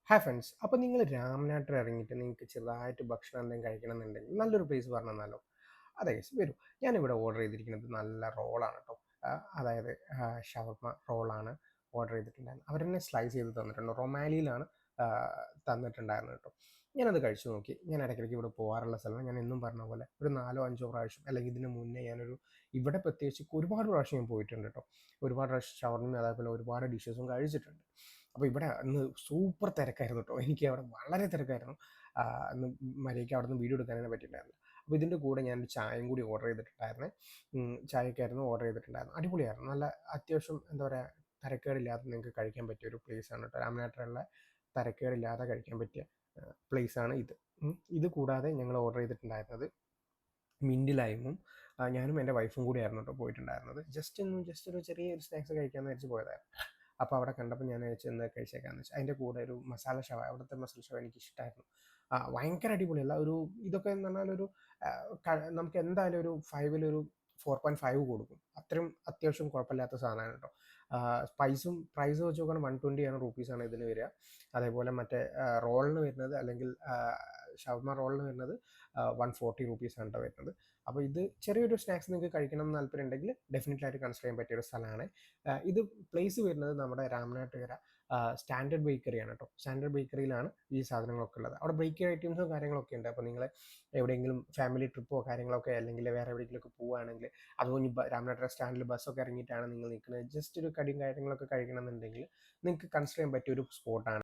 Hi friends, അപ്പോൾ നിങ്ങൾ രാമനാട്ടിൽ ഇറങ്ങിയിട്ട് നിങ്ങൾക്ക് ചെറുതായിട്ട് ഭക്ഷണം എന്തെങ്കിലും കഴിക്കണം എന്നുണ്ടെങ്കിൽ നല്ലൊരു പ്ലേസ് പറഞ്ഞു തന്നാലോ? അതെ guys, വരൂ. ഞാനിവിടെ ഓർഡർ ചെയ്തിരിക്കുന്നത് നല്ല റോളാണ് കേട്ടോ. അതായത് ഷവർമ റോളാണ് ഓർഡർ ചെയ്തിട്ടുണ്ടായിരുന്നത്. അവർ തന്നെ സ്ലൈസ് ചെയ്ത് തന്നിട്ടുണ്ട്. റൊമാലിയിലാണ് ആ, തന്നിട്ടുണ്ടായിരുന്നത് കേട്ടോ. ഞാനത് കഴിച്ചു നോക്കി. ഞാൻ ഇടയ്ക്കിടയ്ക്ക് ഇവിടെ പോകാറുള്ള സ്ഥലമാണ്. ഞാൻ എന്നും പറഞ്ഞ പോലെ ഒരു 4-5 പ്രാവശ്യം അല്ലെങ്കിൽ ഇതിന് മുന്നേ ഞാനൊരു ഇവിടെ പ്രത്യേകിച്ച് ഒരുപാട് പ്രാവശ്യം ഞാൻ പോയിട്ടുണ്ട് കേട്ടോ. ഒരുപാട് പ്രാവശ്യം ഷവർമയും അതേപോലെ ഒരുപാട് ഡിഷസും കഴിച്ചിട്ടുണ്ട്. അപ്പോൾ ഇവിടെ അന്ന് സൂപ്പർ തിരക്കായിരുന്നു കേട്ടോ. എനിക്ക് അവിടെ വളരെ തിരക്കായിരുന്നു. അന്ന് മര്യാദയ്ക്ക് അവിടെ നിന്ന് വീഡിയോ എടുക്കാനേ പറ്റിയിട്ടുണ്ടായിരുന്നില്ല. അപ്പോൾ ഇതിൻ്റെ കൂടെ ഞാനൊരു ചായയും കൂടി ഓർഡർ ചെയ്തിട്ടുണ്ടായിരുന്നേ. ചായക്കായിരുന്നു ഓർഡർ ചെയ്തിട്ടുണ്ടായിരുന്നു. അടിപൊളിയായിരുന്നു. നല്ല അത്യാവശ്യം എന്താ പറയുക, തരക്കേടില്ലാതെ നിങ്ങൾക്ക് കഴിക്കാൻ പറ്റിയ ഒരു പ്ലേസാണ് കേട്ടോ. രാമനാട്ടിലുള്ള തരക്കേടില്ലാതെ കഴിക്കാൻ പറ്റിയ പ്ലേസാണ് ഇത്. ഇത് കൂടാതെ ഞങ്ങൾ ഓർഡർ ചെയ്തിട്ടുണ്ടായിരുന്നത് മിൻറ്റ് ലൈമും ഞാനും എൻ്റെ വൈഫും കൂടിയായിരുന്നു കേട്ടോ പോയിട്ടുണ്ടായിരുന്നത്. ജസ്റ്റ് ഒരു ചെറിയൊരു സ്നാക്സ് കഴിക്കാമെന്ന് വിചാരിച്ച് പോയതായിരുന്നു. അപ്പോൾ അവിടെ കണ്ടപ്പോൾ ഞാൻ വിചാരിച്ചു എന്താ കഴിച്ചേക്കാന്ന് വെച്ചാൽ അതിൻ്റെ കൂടെ ഒരു മസാല ഷവായ, അവിടുത്തെ മസാല ഷവായ എനിക്ക് ഇഷ്ടമായിരുന്നു. ഭയങ്കര അടിപൊളിയല്ല, ഒരു ഇതൊക്കെ എന്ന് പറഞ്ഞാൽ ഒരു നമുക്ക് എന്തായാലും ഒരു 5-ലൊരു 4.5 കൊടുക്കും. അത്രയും അത്യാവശ്യം കുഴപ്പമില്ലാത്ത സാധനമാണ് കേട്ടോ. പ്രൈസ് വെച്ച് നോക്കുകയാണെങ്കിൽ 120 ആണ് റുപ്പീസാണ് ഇതിന് വരിക. അതേപോലെ മറ്റേ റോളിന് വരുന്നത്, അല്ലെങ്കിൽ ഷവർമ റോളിന് വരുന്നത് 140 റുപ്പീസാണ് കേട്ടോ വരുന്നത്. അപ്പോൾ ഇത് ചെറിയൊരു സ്നാക്സ് നിങ്ങൾക്ക് കഴിക്കണം എന്ന് താല്പര്യം ഉണ്ടെങ്കിൽ ഡെഫിനറ്റ്ലി ആയിട്ട് കൺസിഡർ ചെയ്യാൻ പറ്റിയ ഒരു സ്ഥലമാണ്. ഇത് പ്ലേസ് വരുന്നത് നമ്മുടെ രാമനാട്ടുകര സ്റ്റാൻഡേർഡ് ബേക്കറിയാണ് കേട്ടോ. സ്റ്റാൻഡേർഡ് ബേക്കറിയിലാണ് ഈ സാധനങ്ങളൊക്കെ ഉള്ളത്. അവിടെ ബേക്കറി ഐറ്റംസും കാര്യങ്ങളൊക്കെ ഉണ്ട്. അപ്പോൾ നിങ്ങൾ എവിടെയെങ്കിലും ഫാമിലി ട്രിപ്പോ കാര്യങ്ങളൊക്കെ അല്ലെങ്കിൽ വേറെ എവിടെയെങ്കിലുമൊക്കെ പോവുകയാണെങ്കിൽ, അതുകൊണ്ട് രാമനാട്ടുകര സ്റ്റാൻഡിൽ ബസ്സൊക്കെ ഇറങ്ങിയിട്ടാണ് നിങ്ങൾ നിൽക്കുന്നത്, ജസ്റ്റ് ഒരു കടിയും കാര്യങ്ങളൊക്കെ കഴിക്കണം എന്നുണ്ടെങ്കിൽ നിങ്ങൾക്ക് കൺസിഡർ ചെയ്യാൻ പറ്റിയ ഒരു സ്പോട്ടാണ്.